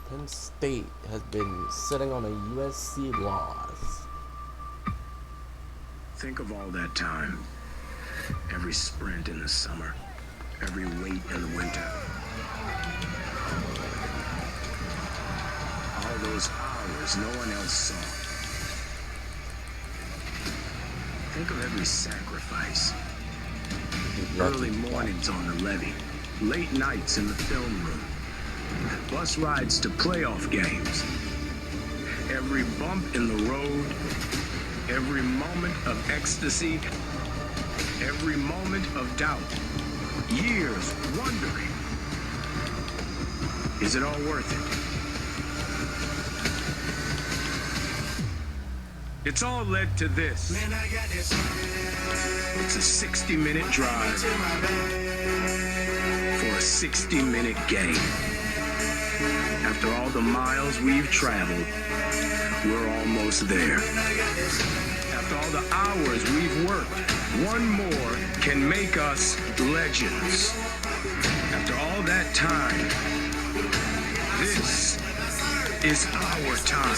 Penn State has been sitting on a USC loss. Think of all that time. Every sprint in the summer. Every wait in the winter. All those hours no one else saw. Think of every sacrifice. Early mornings on the levee. Late nights in the film room. Bus rides to playoff games. Every bump in the road. Every moment of ecstasy. Every moment of doubt. Years wondering. Is it all worth it? It's all led to this. It's a 60-minute drive for a 60-minute game. After all the miles we've traveled, we're almost there. After all the hours we've worked, one more can make us legends. After all that time, this is our time.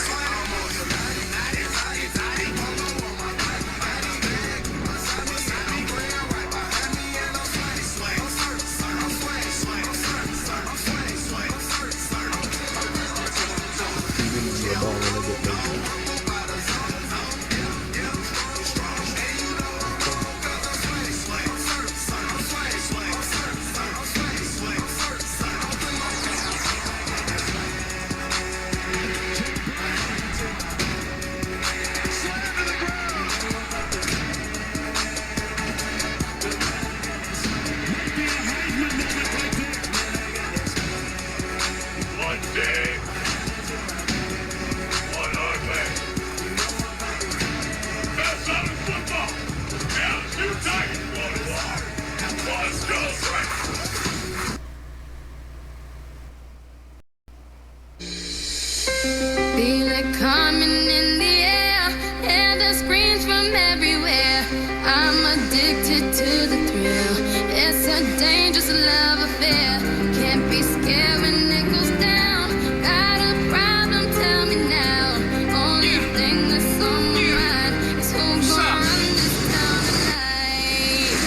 Feel it coming in the air, and the screams from everywhere. I'm addicted to the thrill. It's a dangerous love affair. Can't be scared when it goes down. Got a problem? Tell me now. Only thing that's on my mind is who's gonna run this town tonight.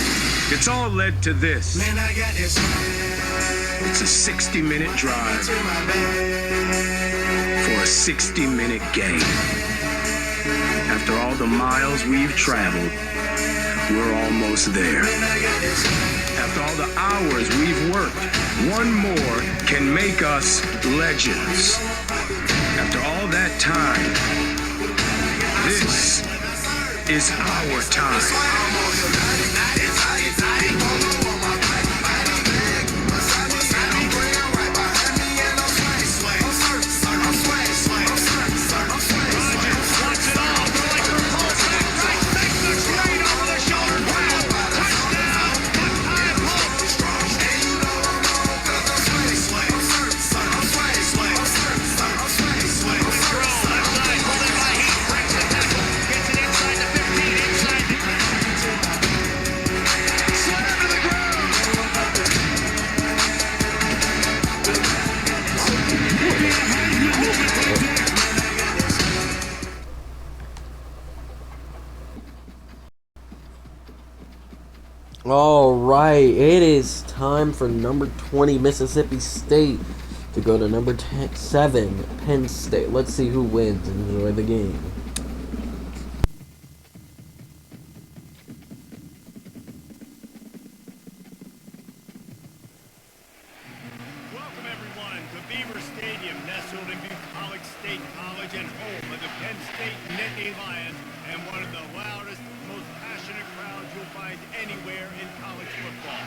It's all led to this. Man, I got this. It's a 60-minute drive for a 60-minute game. After all the miles we've traveled, we're almost there. After all the hours we've worked, one more can make us legends. After all that time, this is our time. All right, it is time for number 20 Mississippi State to go to number 7 Penn State. Let's see who wins and enjoy the game. Welcome everyone to Beaver Stadium, nestled in Bucolic State College and home of the Penn State Nittany Lions, and one of the loudest, most passionate crowds you'll find anywhere in college football.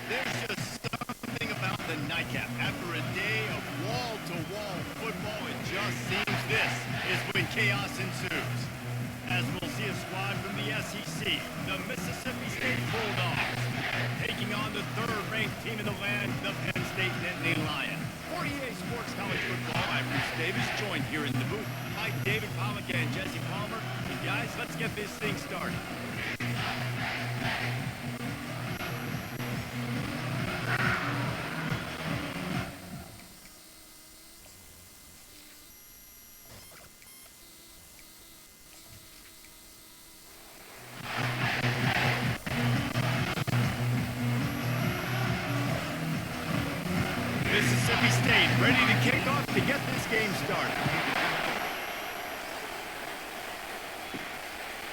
There's just something about the nightcap. After a day of wall-to-wall football, it just seems this is when chaos ensues. As we'll see a squad from the SEC, the Mississippi State Bulldogs, taking on the third-ranked team in the land, the Penn State Nittany Lions. 48 Sports College Football, I'm Bruce Davis, joined here in the booth by David Pollock and Jesse Palmer. And guys, let's get this thing started. Mississippi State ready to kick off to get this game started.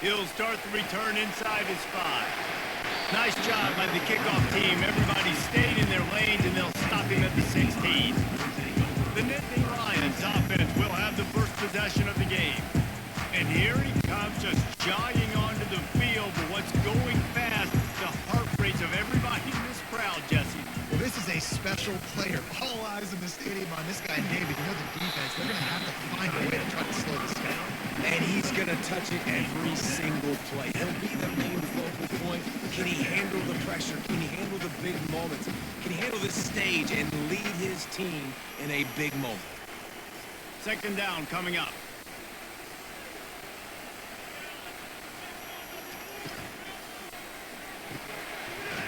He'll start the return inside his 5. Nice job by the kickoff team. Everybody stayed in their lanes, and they'll stop him at the 16. The Nittany Lions offense will have the first possession of the game. And here he comes, just jogging onto the field. But what's going fast, the heart rates of everybody in this crowd, Jesse. Well, this is a special player. All eyes in the stadium on this guy, David. You know the defense, they're going to have to find a way to try to slow this down. And he's going to touch it every single play. He'll be the main focal point. Can he handle the pressure? Can he handle the big moments? Can he handle the stage and lead his team in a big moment? Second down coming up.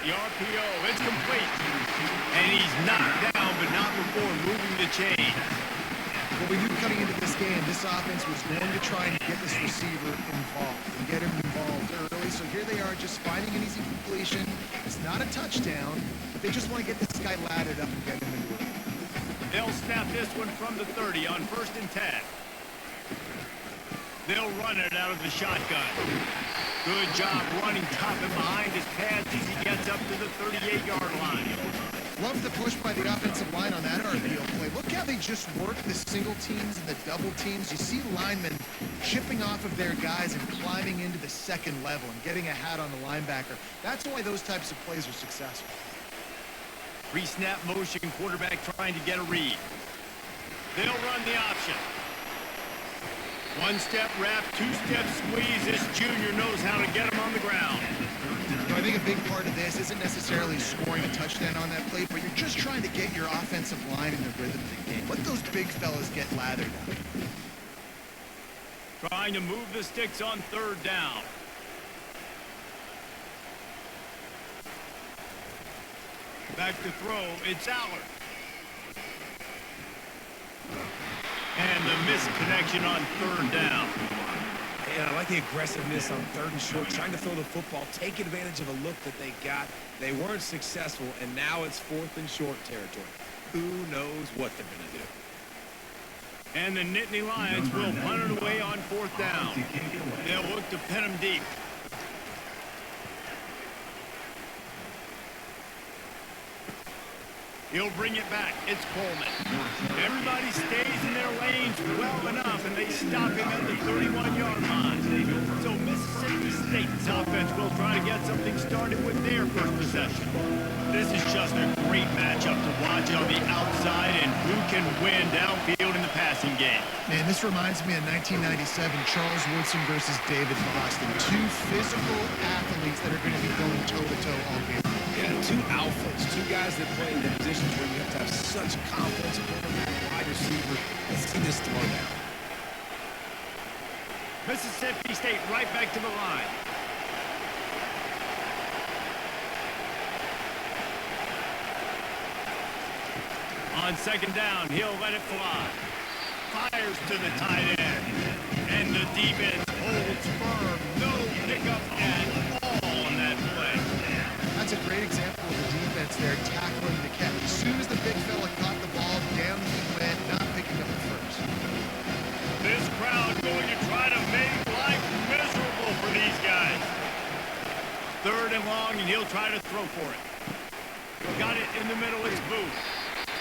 The RPO, it's complete. And he's knocked down, but not before moving the chain. Well, we knew coming into this game, this offense was going to try and get this receiver involved and get him involved early. So here they are just finding an easy completion. It's not a touchdown, but they just want to get this guy laddered up and get him into it. They'll snap this one from the 30 on 1st and 10. They'll run it out of the shotgun. Good job running top and behind his pads as he gets up to the 38-yard line. Love the push by the offensive line on that RPO play. Look how they just work the single teams and the double teams. You see linemen chipping off of their guys and climbing into the second level and getting a hat on the linebacker. That's why those types of plays are successful. Pre-snap motion, quarterback trying to get a read. They'll run the option. One-step wrap, two-step squeeze. This junior knows how to get him on the ground. You know, I think a big part of this isn't necessarily scoring a touchdown on that play, but you're just trying to get your offensive line in the rhythm of the game. Let those big fellas get lathered up. Trying to move the sticks on 3rd down. Back to throw, it's Allard. And the missed connection on 3rd down. And I like the aggressiveness on 3rd and short, trying to throw the football, take advantage of a look that they got. They weren't successful, and now it's 4th and short territory. Who knows what they're going to do? And the Nittany Lions will punt it away on 4th down. They'll look to pin him deep. He'll bring it back. It's Coleman. Everybody stays in their lanes well enough, and they stop him at the 31-yard line. So Mississippi State's offense will try to get something started with their first possession. This is just a great matchup to watch on the outside, and who can win downfield in the passing game. Man, this reminds me of 1997, Charles Woodson versus David Boston. Two physical athletes that are going to be going toe-to-toe all game. Yeah, two alphas, two guys that play in the positions where you have to have such confidence, quarterback, wide receiver. Let's see this throw down. Mississippi State right back to the line. On 2nd down, he'll let it fly. Fires to the tight end. And the defense holds firm. No pickup at all on that play. That's a great example of the defense there tackling the catch. As soon as the big fella caught the ball, down he went, not picking up the first. This crowd going to try to make life miserable for these guys. 3rd and long, and he'll try to throw for it. Got it in the middle, it's Booth.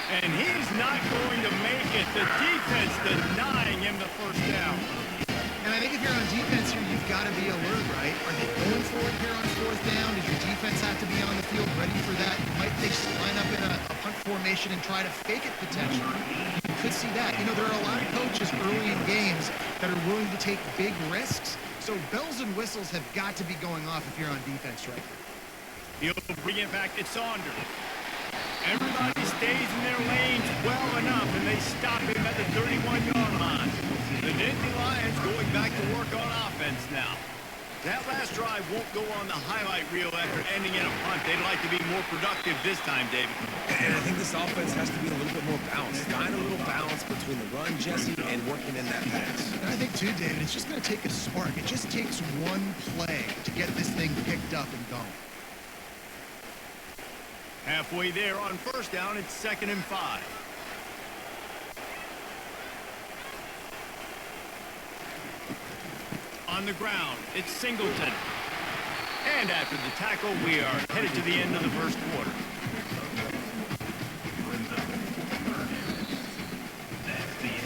And he's not going to make it. The defense denying him the first down. And I think if you're on defense here, you've got to be alert, right? Are they going for it here on 4th down? Does your defense have to be on the field ready for that? Might they line up in a punt formation and try to fake it potentially? You could see that. You know, there are a lot of coaches early in games that are willing to take big risks. So bells and whistles have got to be going off if you're on defense right now. He'll bring it back. It's Saunders. Everybody stays in their lanes well enough, and they stop him at the 31-yard line. The Nittany Lions going back to work on offense now. That last drive won't go on the highlight reel after ending in a punt. They'd like to be more productive this time, David. And I think this offense has to be a little bit more balanced. Find a little balance between the run, Jesse, and working in that pass. And I think, too, David, it's just going to take a spark. It just takes one play to get this thing picked up and going. Halfway there on 1st down, it's 2nd and 5. On the ground, it's Singleton. And after the tackle, we are headed to the end of the first quarter.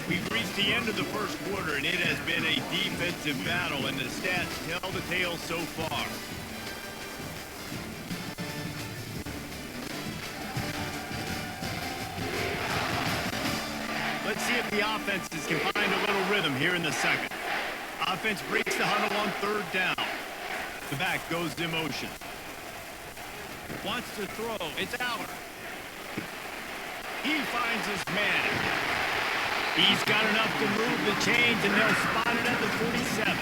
We've reached the end of the first quarter, and it has been a defensive battle, and the stats tell the tale so far. Let's see if the offenses can find a little rhythm here in the second. Offense breaks the huddle on third down. The back goes to motion. Wants to throw. It's Aller. He finds his man. He's got enough to move the chains, and they'll spot it at the 47.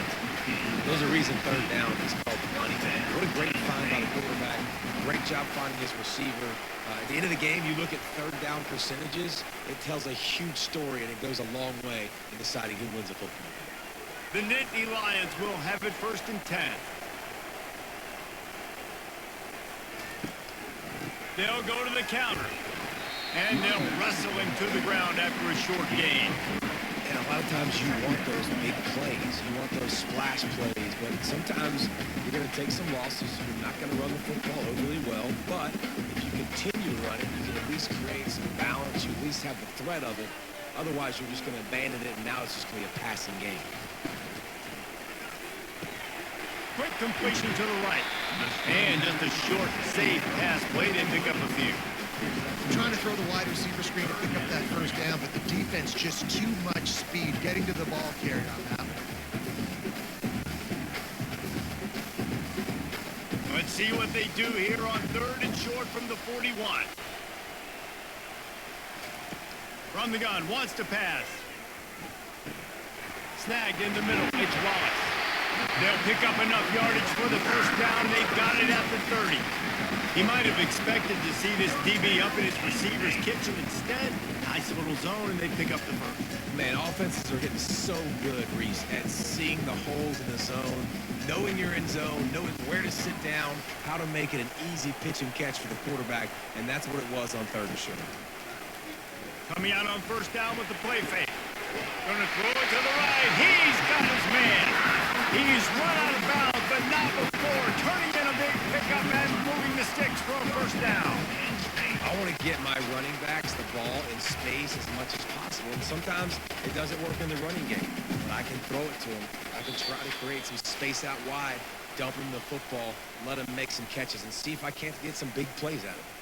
There's a reason third down is called the money man. What a great find by the quarterback. Great job finding his receiver. At the end of the game, you look at third down percentages. It tells a huge story, and it goes a long way in deciding who wins a football game. The Nittany Lions will have it 1st and 10. They'll go to the counter. And they'll wrestle him to the ground after a short gain. And a lot of times you want those big plays. You want those splash plays. But sometimes you're going to take some losses. You're not going to run the football overly well. But if you continue to run it, you can at least create some balance. You at least have the threat of it. Otherwise, you're just going to abandon it, and now it's just going to be a passing game. Quick completion to the right. And just a short, safe pass play to pick up a few. Trying to throw the wide receiver screen to pick up that first down, but the defense just too much speed getting to the ball carrier on that one. Let's see what they do here on 3rd and short from the 41. From the gun, wants to pass. Snagged in the middle, it's Wallace. They'll pick up enough yardage for the first down. They've got it at the 30. He might have expected to see this DB up in his receiver's kitchen. Instead, nice little zone, and they pick up the first. Man, offenses are getting so good, Reese, at seeing the holes in the zone, knowing you're in zone, knowing where to sit down, how to make it an easy pitch and catch for the quarterback, and that's what it was on 3rd and short. Coming out on 1st down with the play fake. Gonna throw it to the right. He's got his man. He's run out of bounds, but not before turning in a big pickup and moving the sticks for a 1st down. I want to get my running backs the ball in space as much as possible, and sometimes it doesn't work in the running game, but I can throw it to them. I can try to create some space out wide, dump him the football, let him make some catches, and see if I can't get some big plays out of it.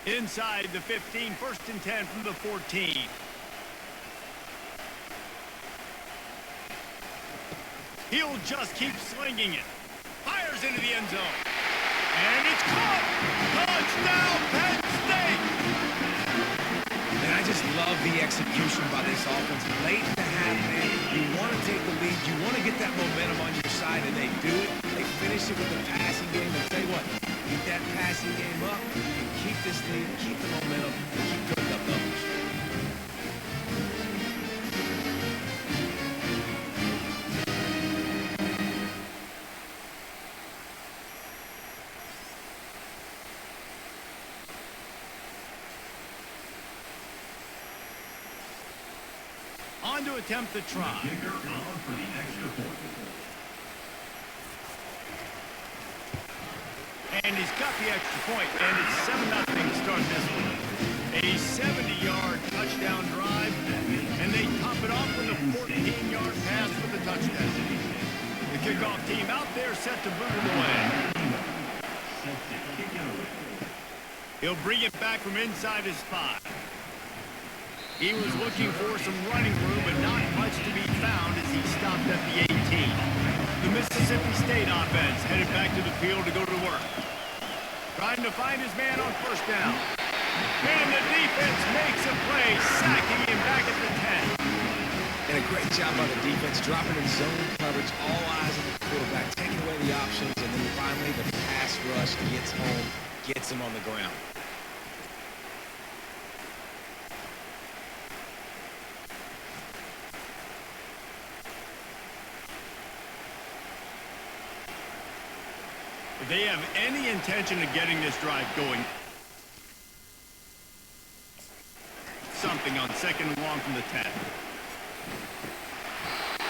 Inside the 15, 1st and 10 from the 14. He'll just keep slinging it. Fires into the end zone. And it's caught! Touchdown, Penn State! And I just love the execution by this offense. Late in the half, man, you want to take the lead. You want to get that momentum on your side, and they do it. They finish it with a passing game. And tell you what, keep that passing game up. You can keep this lead, keep the momentum, and keep putting up numbers. On to attempt the try. And he's got the extra point, and it's 7-0 to start this one. A 70-yard touchdown drive, and they top it off with a 14-yard pass for the touchdown. The kickoff team out there set to boot it away. He'll bring it back from inside his spot. He was looking for some running room, but not much to be found as he stopped at the 18. The Mississippi State offense headed back to the field to go to work. Trying to find his man on 1st down. And the defense makes a play, sacking him back at the 10. And a great job by the defense, dropping in zone coverage, all eyes on the quarterback, taking away the options, and then finally the pass rush gets home, gets him on the ground. If they have any intention of getting this drive going, something on 2nd and long from the 10.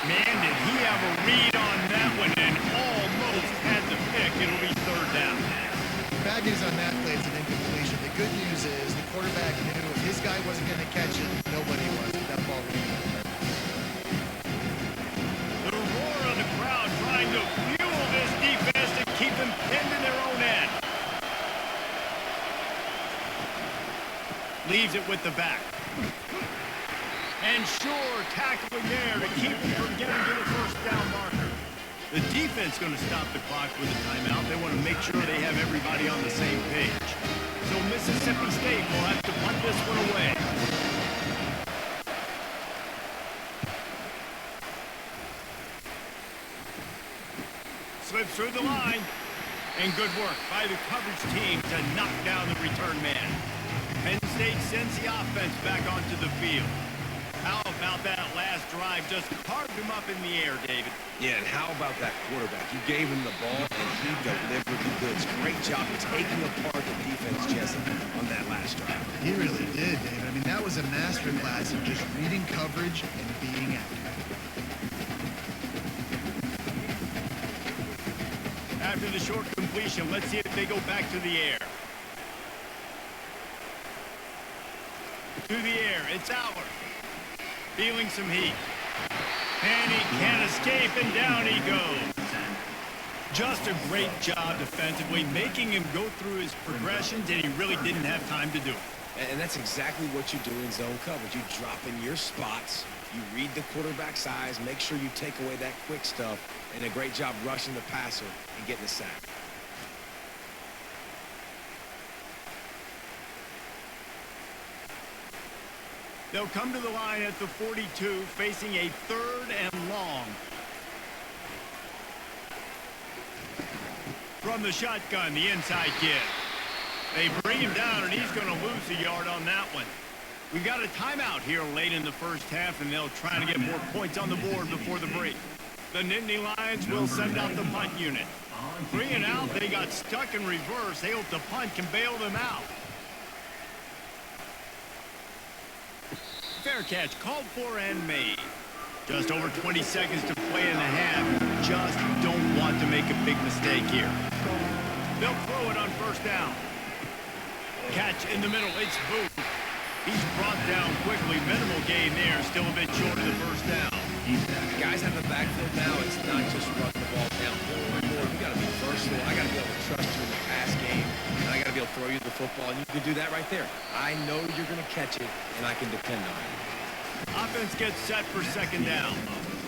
Man, did he have a read on that one and almost had the pick. It'll be third down. Bad news on that play is an incompletion. The good news is the quarterback knew if his guy wasn't going to catch it, nobody was. That ball would have been there. The roar of the crowd trying to fuel this defense to keep them pinned in their own end. Leaves it with the back. And sure, tackling there to keep them from getting to the first down marker. The defense going to stop the clock with a timeout. They want to make sure they have everybody on the same page. So Mississippi State will have to punt this one away. Slips through the line. And good work by the coverage team to knock down the return man. Penn State sends the offense back onto the field. How about that last drive? Just carved him up in the air, David. Yeah, and how about that quarterback? You gave him the ball, and he delivered the goods. Great job taking apart the defense, Jesse, on that last drive. He really did, David. I mean, that was a masterclass of just reading coverage and being accurate. After the short completion, let's see if they go back to the air. To the air, it's Outward. Feeling some heat. And he can't escape, and down he goes. Just a great job defensively, making him go through his progressions, and he really didn't have time to do it. And that's exactly what you do in zone coverage. You drop in your spots, you read the quarterback's eyes, make sure you take away that quick stuff, and a great job rushing the passer and getting the sack. They'll come to the line at the 42, facing a third and long. From the shotgun, the inside kid. They bring him down, and he's going to lose a yard on that one. We've got a timeout here late in the first half, and they'll try to get more points on the board before the break. The Nittany Lions will send out the punt unit. 3 and out, they got stuck in reverse. They hope the punt can bail them out. Fair catch called for and made. Just over 20 seconds to play in the half. Just don't want to make a big mistake here. They'll throw it on first down. Catch in the middle. It's Booth. He's brought down quickly. Minimal gain there. Still a bit short of the first down. Guys have the backfield now. It's not just running the ball down. More and more, you got to be versatile. I got to be able to trust you in the pass game, and I got to be able to throw you the football. And you can do that right there. I know you're going to catch it, and I can depend on it. Offense gets set for second down.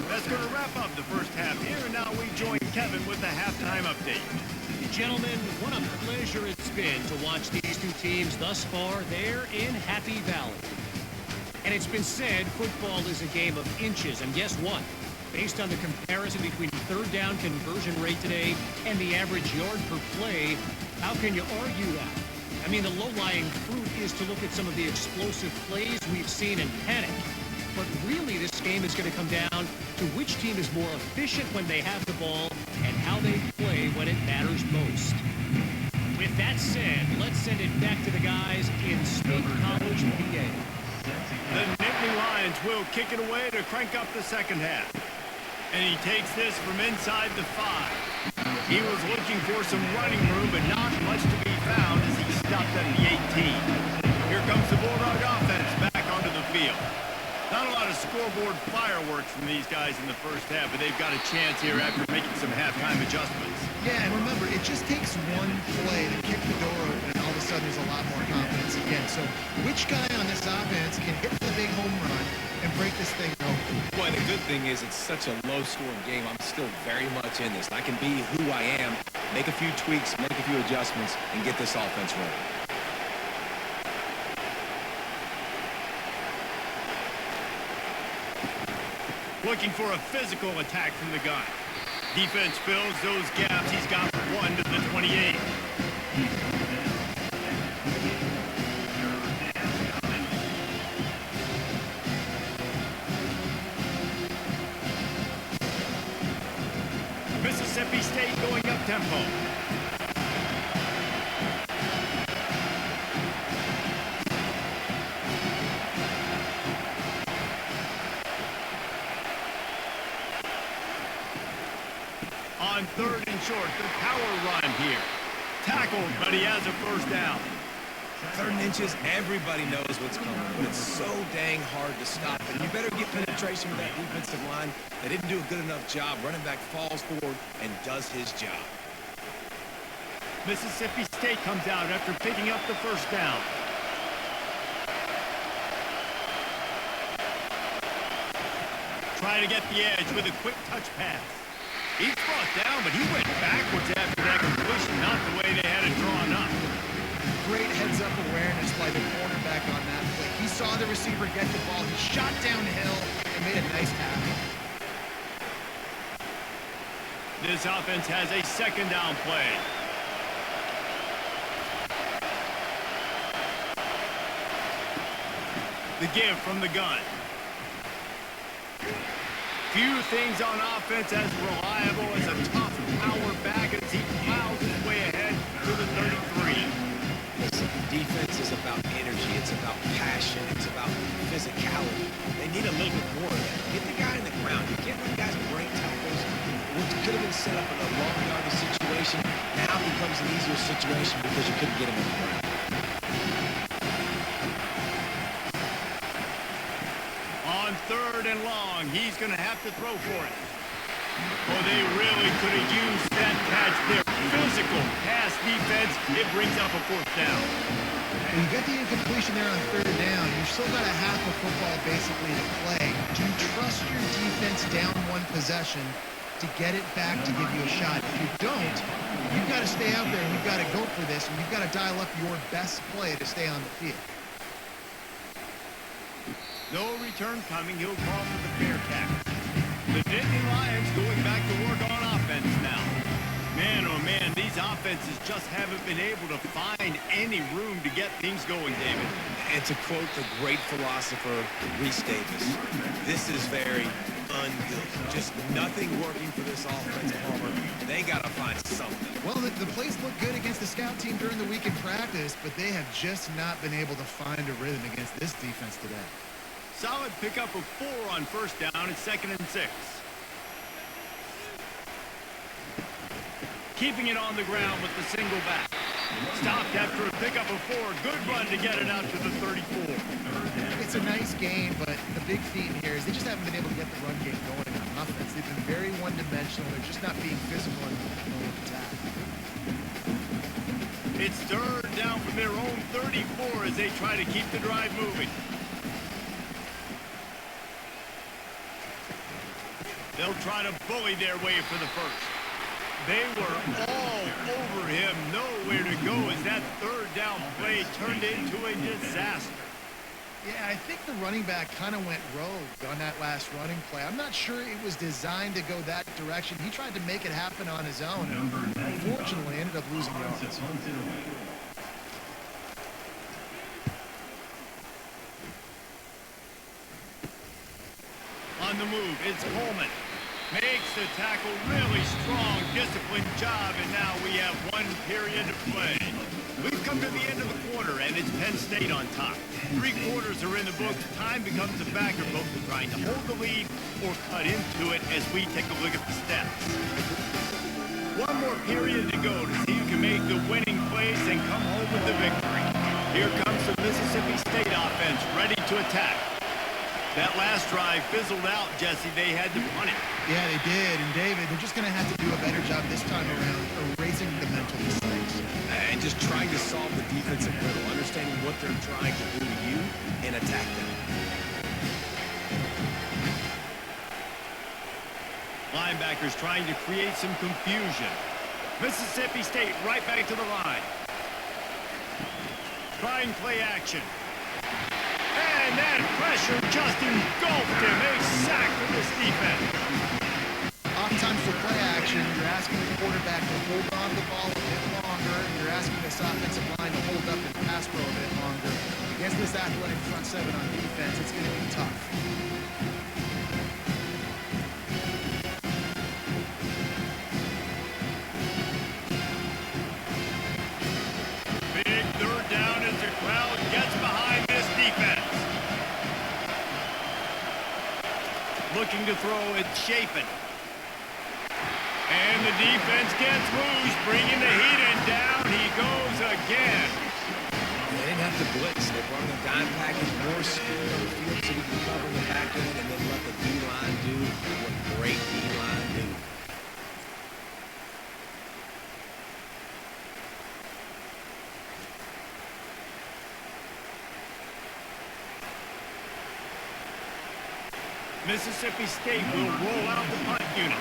That's going to wrap up the first half here, and now we join Kevin with the halftime update. Gentlemen, what a pleasure it's been to watch these two teams thus far there in Happy Valley. And it's been said football is a game of inches, and guess what? Based on the comparison between third down conversion rate today and the average yard per play, how can you argue that? I mean, the low-lying fruit is to look at some of the explosive plays we've seen in panic. But really, this game is going to come down to which team is more efficient when they have the ball and how they play when it matters most. With that said, let's send it back to the guys in State College, PA. The Nittany Lions will kick it away to crank up the second half. And he takes this from inside the 5. He was looking for some running room, but not much to be found as he stopped at the 18. Here comes the Bulldog offense back onto the field. Not a lot of scoreboard fireworks from these guys in the first half, but they've got a chance here after making some halftime adjustments. Yeah, and remember, it just takes one play to kick the door open, and all of a sudden there's a lot more confidence again. So which guy on this offense can hit the big home run and break this thing open? Boy, the good thing is it's such a low-scoring game. I'm still very much in this. I can be who I am, make a few tweaks, make a few adjustments, and get this offense rolling. Looking for a physical attack from the gun. Defense fills those gaps. He's got 1 to the 28. Mississippi State going up tempo. third and short. The power run here. Tackled, but he has a first down. 3rd and inches, everybody knows what's coming, but it's so dang hard to stop. And you better get penetration with that defensive line. They didn't do a good enough job. Running back falls forward and does his job. Mississippi State comes out after picking up the first down. Try to get the edge with a quick touch pass. He's brought down, but he went backwards after that completion, not the way they had it drawn up. Great heads-up awareness by the cornerback on that play. He saw the receiver get the ball. He shot downhill and made a nice tackle. This offense has a second down play. The give from the gun. Few things on offense as reliable as a tough power back as he plows his way ahead to the 33. Listen, defense is about energy. It's about passion. It's about physicality. They need a little bit more of that. Get the guy in the ground. You can't let guys break tackles. What could have been set up in a long yardage situation now becomes an easier situation because you couldn't get him in the ground. On 3rd and long, he's going to have to throw for it. Oh, they really could have used that catch there. Physical pass defense. It brings up a 4th down. When you get the incompletion there on 3rd down, you've still got a half of football basically to play. Do you trust your defense down one possession to get it back to give you a shot? If you don't, you've got to stay out there and you've got to go for this, and you've got to dial up your best play to stay on the field. No return coming. He'll call for the fair catch. The Nittany Lions going back to work on offense now. Man, oh man, these offenses just haven't been able to find any room to get things going, David. And to quote the great philosopher, Reese Davis, this is very ungood. Just nothing working for this offense, Palmer. They got to find something. Well, the plays look good against the scout team during the week in practice, but they have just not been able to find a rhythm against this defense today. Solid pickup of 4 on 1st down and 2nd and 6. Keeping it on the ground with the single back. Stopped after a pickup of 4. Good run to get it out to the 34. It's a nice game, but the big theme here is they just haven't been able to get the run game going on offense. They've been very one-dimensional. They're just not being physical in the attack. It's 3rd down from their own 34 as they try to keep the drive moving. They'll try to bully their way for the first. They were all over him. Nowhere to go as that 3rd down play turned into a disaster. Yeah, I think the running back kind of went rogue on that last running play. I'm not sure it was designed to go that direction. He tried to make it happen on his own. Unfortunately, ended up losing yards. On the move, it's Coleman. Makes the tackle, really strong, disciplined job, and now we have 1 period to play. We've come to the end of the quarter, and it's Penn State on top. 3 quarters are in the books. Time becomes a factor, both in trying to hold the lead or cut into it as we take a look at the stats. 1 more period to go to see who can make the winning plays and come home with the victory. Here comes the Mississippi State offense, ready to attack. That last drive fizzled out, Jesse. They had to punt it. Yeah, they did. And, David, they're just going to have to do a better job this time around erasing the mental mistakes. And just trying to solve the defensive riddle, understanding what they're trying to do to you and attack them. Linebackers trying to create some confusion. Mississippi State right back to the line. Trying play action. And that pressure just engulfed him. A sack for this defense. Oftentimes for play action, you're asking the quarterback to hold on to the ball a bit longer, and you're asking this offensive line to hold up and pass pro a bit longer. Against this athletic front 7 on defense, it's going to be tough. Big 3rd down as the crowd gets behind this defense. Looking to throw, it's Chapin. And the defense gets loose, bringing the heat in. Down he goes again. They didn't have to blitz. They brought in a dime package, more speed on the field so we can cover the back end and then let the D-line do what great D-line do. Mississippi State will roll out the punt unit.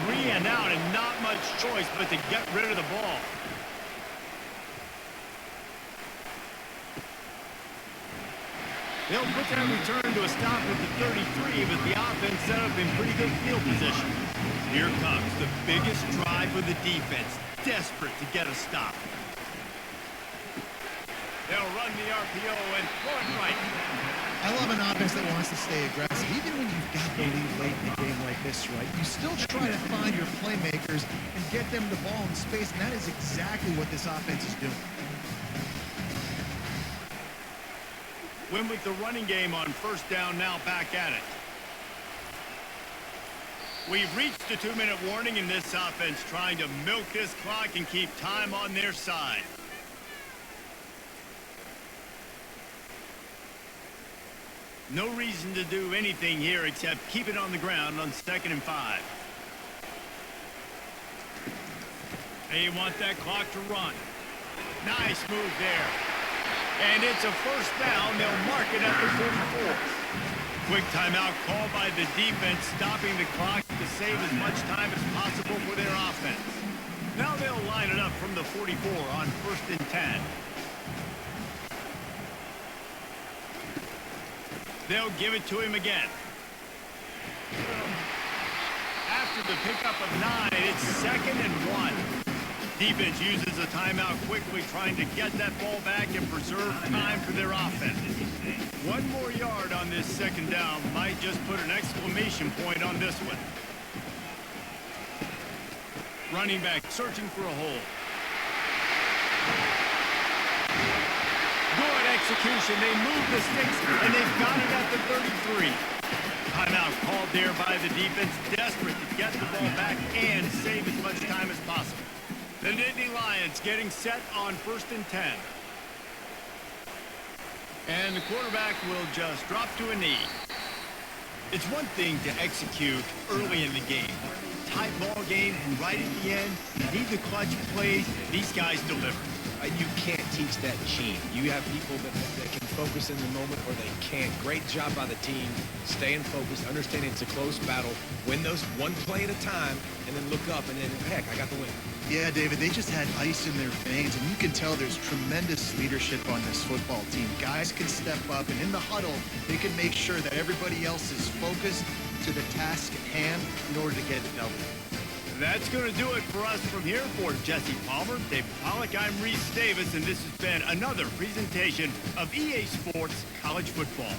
3 and out and not much choice but to get rid of the ball. They'll put that return to a stop at the 33, but the offense set up in pretty good field position. Here comes the biggest drive for the defense, desperate to get a stop. They'll run the RPO and throw it right. I love an offense that wants to stay aggressive. Even when you've got the lead late in a game like this, right, you still try to find your playmakers and get them the ball in space, and that is exactly what this offense is doing. Win with the running game on first down, now back at it. We've reached the 2-minute warning in this offense, trying to milk this clock and keep time on their side. No reason to do anything here except keep it on the ground on 2nd and 5. They want that clock to run. Nice move there. And it's a first down. They'll mark it at the 44. Quick timeout called by the defense, stopping the clock to save as much time as possible for their offense. Now they'll line it up from the 44 on 1st and 10. They'll give it to him again. After the pickup of 9, it's 2nd and 1. Defense uses a timeout quickly, trying to get that ball back and preserve time for their offense. 1 more yard on this 2nd down might just put an exclamation point on this one. Running back searching for a hole. Good execution. They move the sticks, and they've got it at the 33. Timeout called there by the defense, desperate to get the ball back and save as much time as possible. The Nittany Lions getting set on 1st and 10. And the quarterback will just drop to a knee. It's one thing to execute early in the game. Tight ball game, and right at the end, you need the clutch plays. These guys deliver. You can't teach that gene. You have people that can focus in the moment or they can't. Great job by the team, staying focused, understanding it's a close battle, win those one play at a time, and then look up and then, heck, I got the win. Yeah, David, they just had ice in their veins, and you can tell there's tremendous leadership on this football team. Guys can step up, and in the huddle, they can make sure that everybody else is focused to the task at hand in order to get the W. That's going to do it for us from here. For Jesse Palmer, David Pollack, I'm Reese Davis, and this has been another presentation of EA Sports College Football.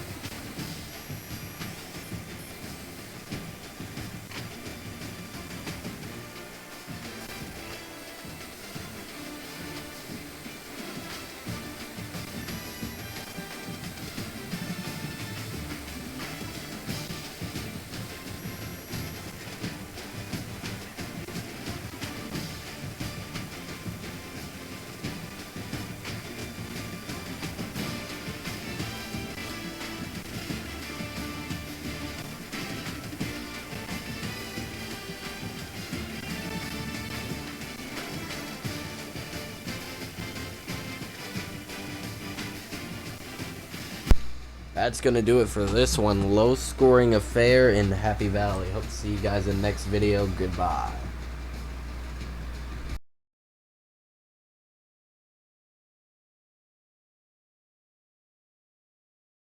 That's going to do it for this one. Low scoring affair in Happy Valley. Hope to see you guys in the next video. Goodbye.